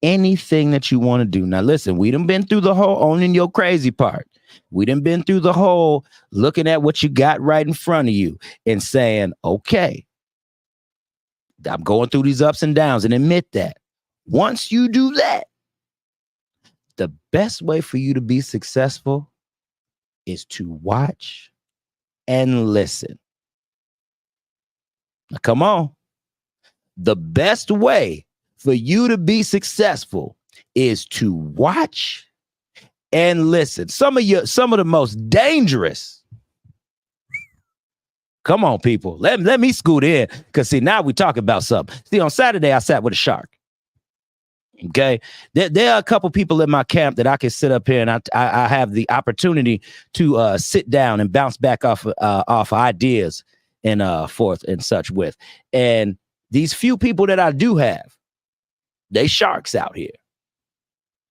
anything that you want to do. Now, listen, we done been through the whole owning your crazy part. We done been through the whole looking at what you got right in front of you and saying, okay, I'm going through these ups and downs, and admit that. Once you do that, the best way for you to be successful is to watch and listen. Now, come on. The best way for you to be successful is to watch and listen. Some of the most dangerous. Come on, people. Let me scoot in. Because see, now we talk about something. See, on Saturday, I sat with a shark. Okay. There are a couple people in my camp that I can sit up here and I have the opportunity to sit down and bounce back off ideas and forth and such with. And these few people that I do have, they sharks out here.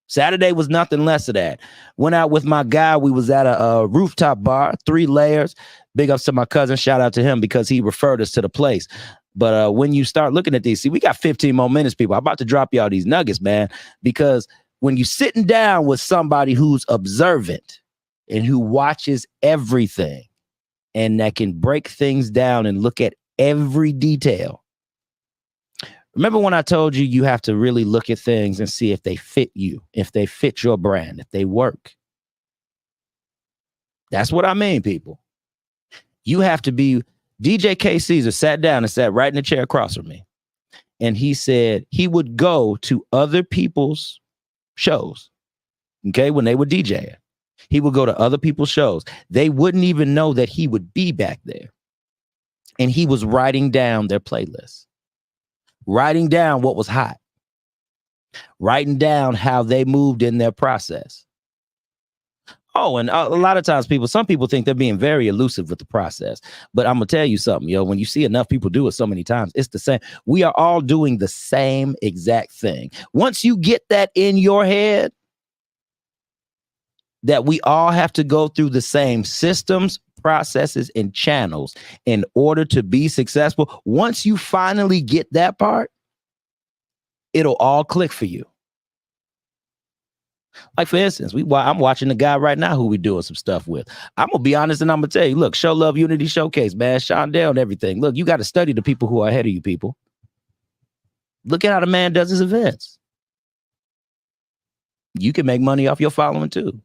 Saturday was nothing less of that. Went out with my guy. We was at a rooftop bar, 3 layers. Big ups to my cousin. Shout out to him because he referred us to the place. But when you start looking at these, see, we got 15 more minutes, people. I'm about to drop y'all these nuggets, man, because when you're sitting down with somebody who's observant and who watches everything and that can break things down and look at every detail. Remember when I told you, you have to really look at things and see if they fit you, if they fit your brand, if they work. That's what I mean, people. You have to be. DJ K. Caesar sat down and sat right in the chair across from me. And he said he would go to other people's shows. Okay, when they were DJing. He would go to other people's shows. They wouldn't even know that he would be back there. And he was writing down their playlists. Writing down what was hot. Writing down how they moved in their process. Oh, and a lot of times some people think they're being very elusive with the process. But I'm going to tell you something, when you see enough people do it so many times, it's the same. We are all doing the same exact thing. Once you get that in your head, that we all have to go through the same systems, processes, and channels in order to be successful. Once you finally get that part, it'll all click for you. Like, for instance, I'm watching the guy right now who we doing some stuff with. I'm going to be honest and I'm going to tell you, look, Show Love Unity Showcase, man, Shondell and everything. Look, you got to study the people who are ahead of you people. Look at how the man does his events. You can make money off your following too.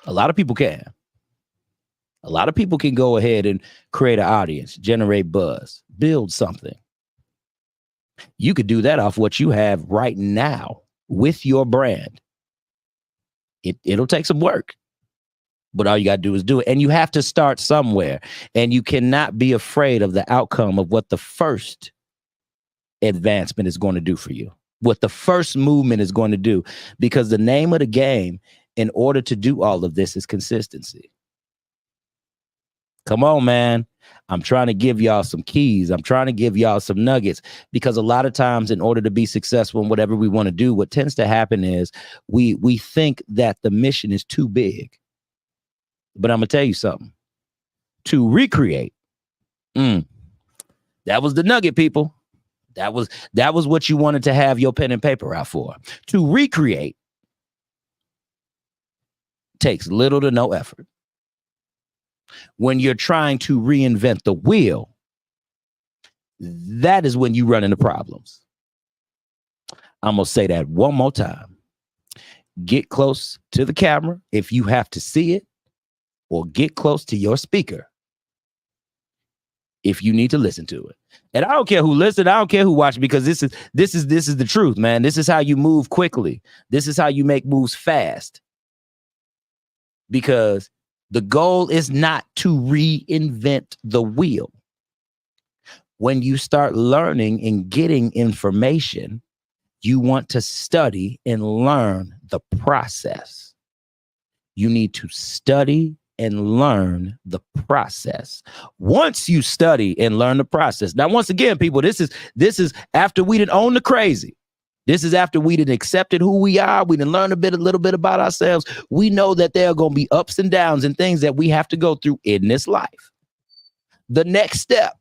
A lot of people can. A lot of people can go ahead and create an audience, generate buzz, build something. You could do that off what you have right now with your brand. It'll take some work, but all you got to do is do it. And you have to start somewhere. And you cannot be afraid of the outcome of what the first advancement is going to do for you, what the first movement is going to do, because the name of the game in order to do all of this is consistency. Come on, man. I'm trying to give y'all some keys. I'm trying to give y'all some nuggets, because a lot of times in order to be successful in whatever we want to do, what tends to happen is we think that the mission is too big. But I'm going to tell you something. To recreate, that was the nugget, people. That was what you wanted to have your pen and paper out for. To recreate takes little to no effort. When you're trying to reinvent the wheel, that is when you run into problems. I'm going to say that one more time. Get close to the camera if you have to see it, or get close to your speaker if you need to listen to it. And I don't care who listens, I don't care who watches, because this is the truth, man. This is how you move quickly. This is how you make moves fast. Because the goal is not to reinvent the wheel. When you start learning and getting information, you want to study and learn the process. You need to study and learn the process. Once you study and learn the process. Now, once again, people, this is after we done own the crazy. This is after we done accepted who we are. We done learned a little bit about ourselves. We know that there are going to be ups and downs and things that we have to go through in this life. The next step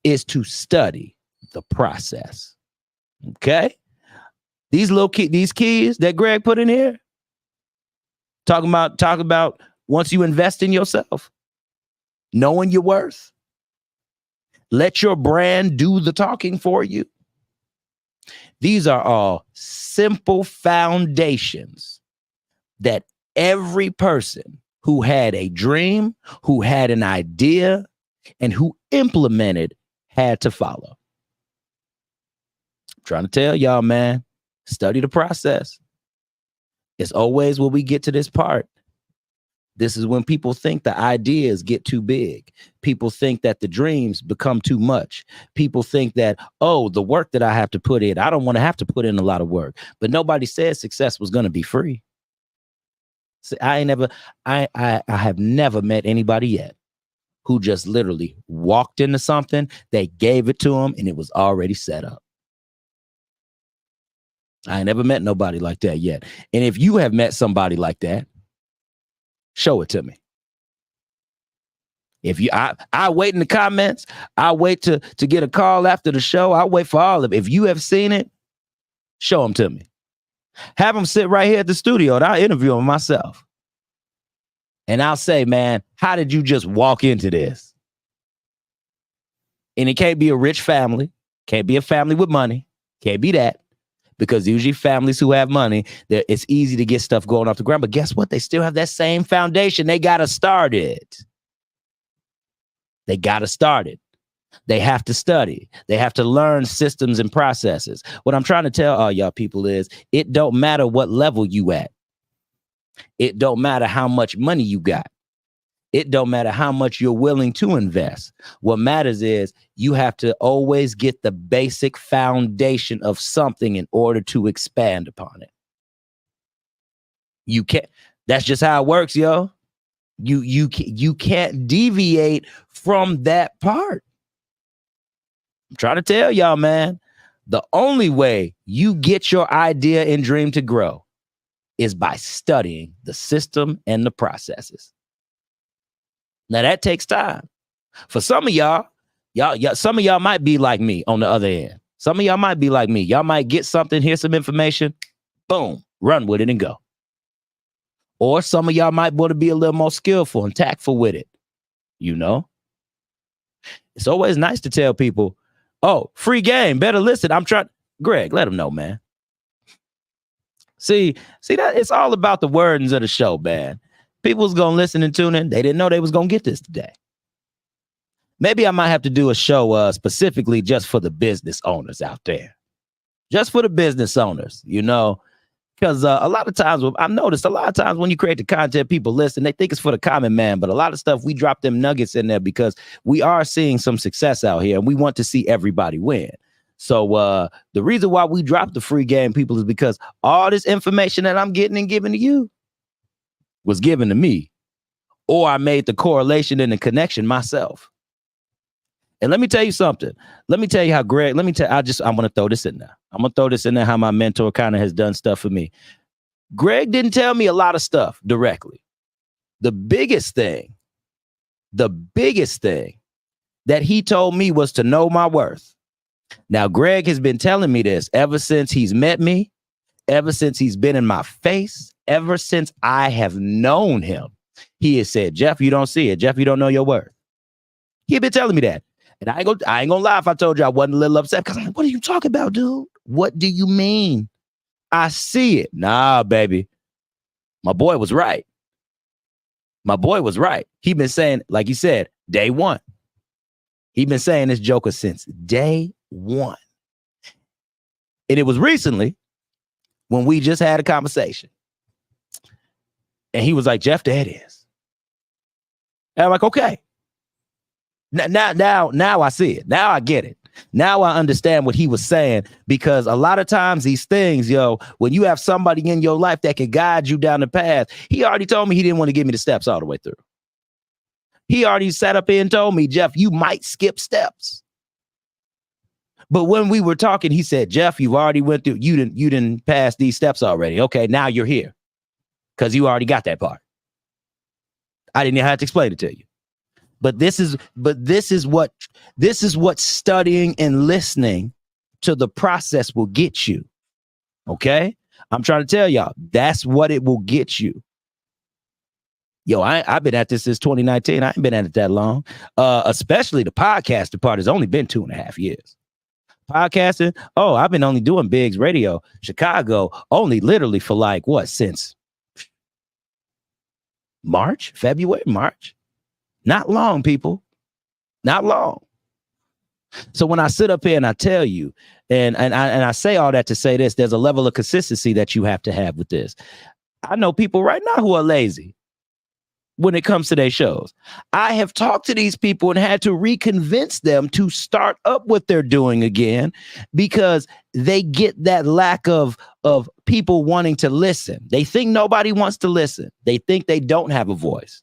is to study the process. Okay? These keys that Greg put in here, talk about once you invest in yourself, knowing your worth, let your brand do the talking for you. These are all simple foundations that every person who had a dream, who had an idea, and who implemented had to follow. I'm trying to tell y'all, man, study the process. It's always when we get to this part. This is when people think the ideas get too big. People think that the dreams become too much. People think that, the work that I have to put in, I don't want to have to put in a lot of work. But nobody said success was going to be free. See, I have never met anybody yet who just literally walked into something, they gave it to them, and it was already set up. I ain't never met nobody like that yet. And if you have met somebody like that, show it to me. If you, I wait in the comments. I wait to get a call after the show. I wait for all of it. If you have seen it, show them to me. Have them sit right here at the studio and I'll interview them myself. And I'll say, man, how did you just walk into this? And it can't be a rich family. Can't be a family with money. Can't be that. Because usually families who have money, it's easy to get stuff going off the ground. But guess what? They still have that same foundation. They got to start it. They got to start it. They have to study. They have to learn systems and processes. What I'm trying to tell all y'all people is it don't matter what level you at. It don't matter how much money you got. It don't matter how much you're willing to invest. What matters is you have to always get the basic foundation of something in order to expand upon it. You can't. That's just how it works, yo. You can't deviate from that part. I'm trying to tell y'all, man. The only way you get your idea and dream to grow is by studying the system and the processes. Now that takes time. For some of y'all, some of y'all might be like me on the other end. Some of y'all might be like me. Y'all might get something, hear some information, boom, run with it and go. Or some of y'all might want to be a little more skillful and tactful with it. You know, it's always nice to tell people, oh, free game, better listen. I'm trying. Greg, let them know, man. See that it's all about the wordings of the show, man. People's gonna listen and tune in. They didn't know they was gonna get this today. Maybe I might have to do a show specifically just for the business owners out there. Just for the business owners, you know, because a lot of times I've noticed when you create the content, people listen, they think it's for the common man. But a lot of stuff, we drop them nuggets in there because we are seeing some success out here and we want to see everybody win. So the reason why we drop the free game, people, is because all this information that I'm getting and giving to you was given to me, or I made the correlation and the connection myself. And let me tell you something. Let me tell you how Greg, I'm going to throw this in there. I'm going to throw this in there, how my mentor kind of has done stuff for me. Greg didn't tell me a lot of stuff directly. The biggest thing that he told me was to know my worth. Now, Greg has been telling me this ever since he's met me, ever since he's been in my face, ever since I have known him. He has said, Jeff, you don't see it. Jeff, you don't know your worth. He's been telling me that. And I ain't gonna lie if I told you I wasn't a little upset, because I'm like, what are you talking about, dude? What do you mean? I see it. Nah, baby. My boy was right. He been saying, like he said, day one. He been saying this joker since day one. And it was recently when we just had a conversation. And he was like, Jeff, there it is. And I'm like, okay. Now I see it. Now I get it. Now I understand what he was saying, because a lot of times these things, yo, when you have somebody in your life that can guide you down the path, he already told me he didn't want to give me the steps all the way through. He already sat up here and told me, Jeff, you might skip steps. But when we were talking, he said, Jeff, you've already went through, you didn't pass these steps already. Okay, now you're here because you already got that part. I didn't even have to explain it to you. But this is what studying and listening to the process will get you. Okay? I'm trying to tell y'all, that's what it will get you. Yo, I've been at this since 2019. I ain't been at it that long. Especially the podcasting part has only been 2.5 years. Podcasting, I've been only doing Biggs Radio, Chicago, only literally for like what, since February, March. Not long, people. Not long. So when I sit up here and I tell you, and I say all that to say this, there's a level of consistency that you have to have with this. I know people right now who are lazy when it comes to their shows. I have talked to these people and had to reconvince them to start up what they're doing again, because they get that lack of people wanting to listen. They think nobody wants to listen. They think they don't have a voice.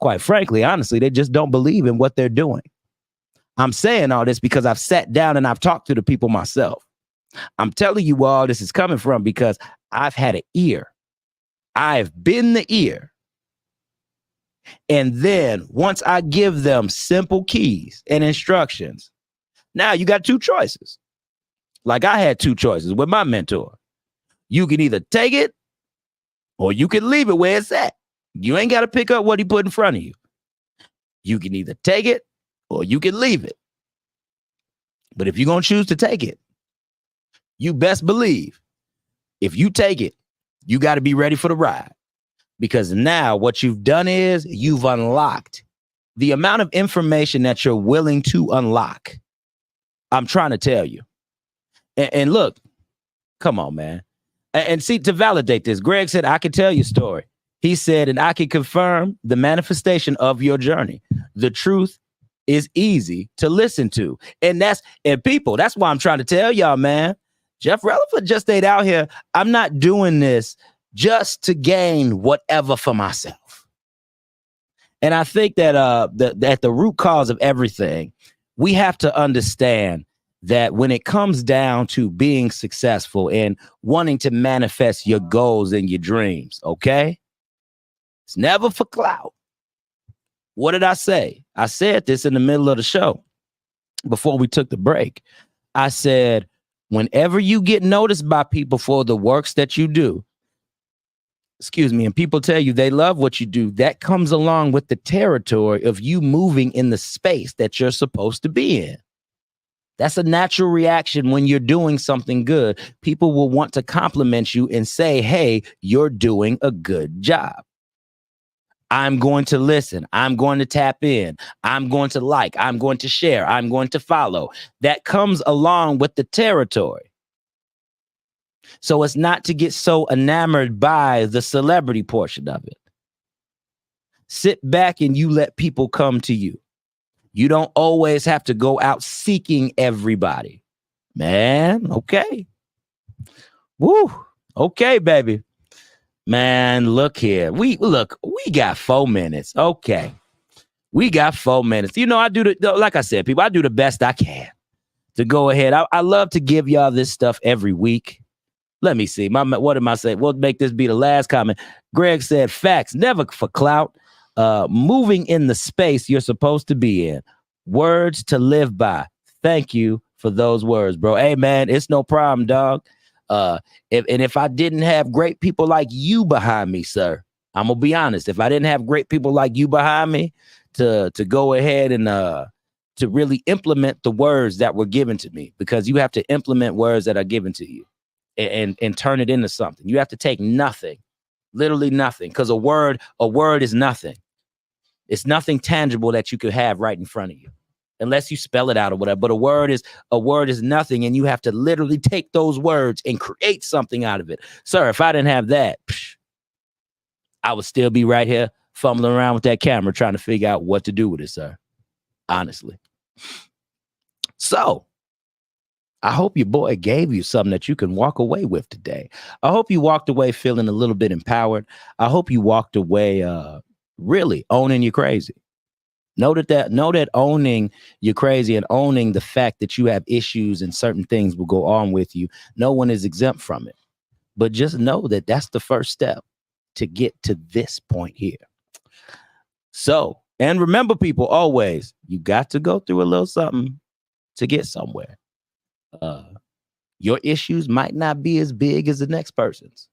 Quite frankly, honestly, they just don't believe in what they're doing. I'm saying all this because I've sat down and I've talked to the people myself. I'm telling you where all this is coming from, because I've had an ear. I've been the ear. And then once I give them simple keys and instructions, now you got two choices. Like I had two choices with my mentor. You can either take it or you can leave it where it's at. You ain't got to pick up what he put in front of you. You can either take it or you can leave it. But if you're going to choose to take it, you best believe if you take it, you got to be ready for the ride. Because now what you've done is you've unlocked the amount of information that you're willing to unlock. I'm trying to tell you. And look, come on, man. And see, to validate this, Greg said, I can tell you a story. He said, and I can confirm the manifestation of your journey. The truth is easy to listen to. And people, that's why I'm trying to tell y'all, man. Jeff Releford just stayed out here. I'm not doing this just to gain whatever for myself. And I think that at the root cause of everything, we have to understand that when it comes down to being successful and wanting to manifest your goals and your dreams, okay? It's never for clout. What did I say? I said this in the middle of the show before we took the break. I said, whenever you get noticed by people for the works that you do, and people tell you they love what you do, that comes along with the territory of you moving in the space that you're supposed to be in. That's a natural reaction when you're doing something good. People will want to compliment you and say, hey, you're doing a good job. I'm going to listen. I'm going to tap in. I'm going to like. I'm going to share. I'm going to follow. That comes along with the territory. So it's not to get so enamored by the celebrity portion of it. Sit back and you let people come to you. You don't always have to go out seeking everybody. Man, okay. Woo. Okay, baby. Man, look here. We got 4 minutes. Okay. We got 4 minutes. You know, like I said, people, I do the best I can to go ahead. I love to give y'all this stuff every week. Let me see. What am I saying? We'll make this be the last comment. Greg said, facts, never for clout. Moving in the space you're supposed to be in. Words to live by. Thank you for those words, bro. Hey, man, it's no problem, dog. If I didn't have great people like you behind me, sir, I'm gonna be honest. If I didn't have great people like you behind me to go ahead and to really implement the words that were given to me, because you have to implement words that are given to you and turn it into something. You have to take nothing, literally nothing, because a word is nothing. It's nothing tangible that you could have right in front of you, unless you spell it out or whatever. But a word is nothing, and you have to literally take those words and create something out of it. Sir, if I didn't have that, I would still be right here fumbling around with that camera trying to figure out what to do with it, sir. Honestly. So I hope your boy gave you something that you can walk away with today. I hope you walked away feeling a little bit empowered. I hope you walked away really owning your crazy. Know that owning your crazy and owning the fact that you have issues and certain things will go on with you. No one is exempt from it. But just know that that's the first step to get to this point here. So, and remember, people, always, you got to go through a little something to get somewhere. Your issues might not be as big as the next person's,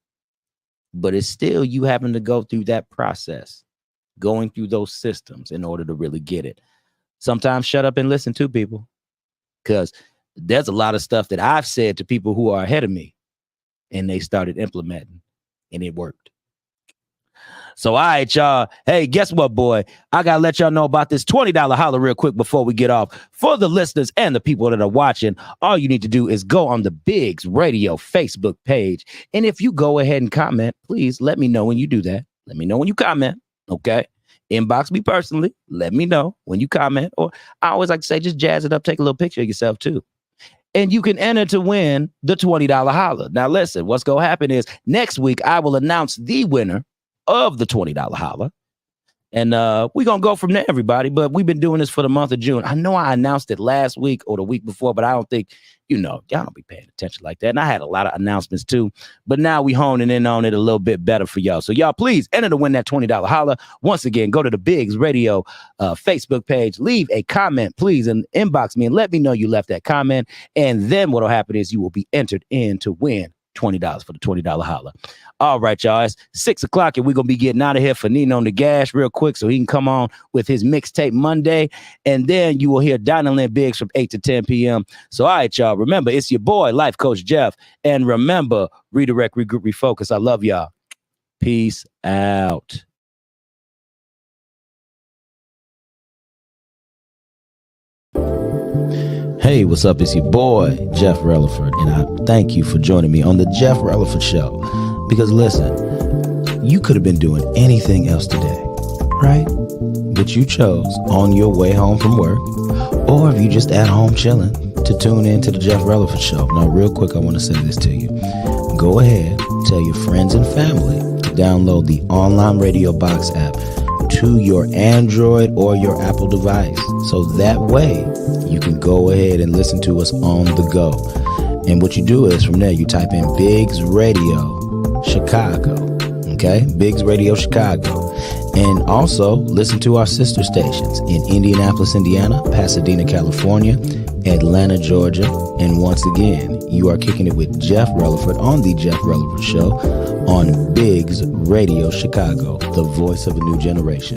but it's still you having to go through that process, going through those systems in order to really get it. Sometimes shut up and listen to people, because there's a lot of stuff that I've said to people who are ahead of me and they started implementing and it worked. So, all right, y'all. Hey, guess what, boy? I got to let y'all know about this $20 holler real quick before we get off. For the listeners and the people that are watching, all you need to do is go on the Biggs Radio Facebook page. And if you go ahead and comment, please let me know when you do that. Let me know when you comment, okay? Inbox me personally. Let me know when you comment. Or I always like to say, just jazz it up. Take a little picture of yourself, too. And you can enter to win the $20 holler. Now, listen, what's going to happen is next week, I will announce the winner of the $20 holler. And we're going to go from there, everybody. But we've been doing this for the month of June. I know I announced it last week or the week before, but I don't think, y'all don't be paying attention like that. And I had a lot of announcements too. But now we honing in on it a little bit better for y'all. So y'all, please enter to win that $20 holler. Once again, go to the Biggs Radio Facebook page. Leave a comment, please, and inbox me and let me know you left that comment. And then what will happen is you will be entered in to win $20 for the $20 holler. All right, y'all. It's 6 o'clock and we're going to be getting out of here for Nino on the gas real quick so he can come on with his mixtape Monday. And then you will hear Donald Biggs from 8 to 10 p.m. So, all right, y'all. Remember, it's your boy, Life Coach Jeff. And remember, redirect, regroup, refocus. I love y'all. Peace out. Hey, what's up? It's your boy, Jeff Releford, and I thank you for joining me on the Jeff Releford Show. Because listen, you could have been doing anything else today, right? But you chose on your way home from work, or if you just at home chilling, to tune in to the Jeff Releford Show. Now, real quick, I want to say this to you. Go ahead, tell your friends and family to download the online Radio Box app to your Android or your Apple device. So that way you can go ahead and listen to us on the go. And what you do is from there, you type in Biggs Radio Chicago. Okay? Biggs Radio Chicago. And also listen to our sister stations in Indianapolis, Indiana, Pasadena, California, Atlanta, Georgia. And once again, you are kicking it with Jeff Releford on the Jeff Releford Show on Biggs Radio Chicago, the voice of a new generation.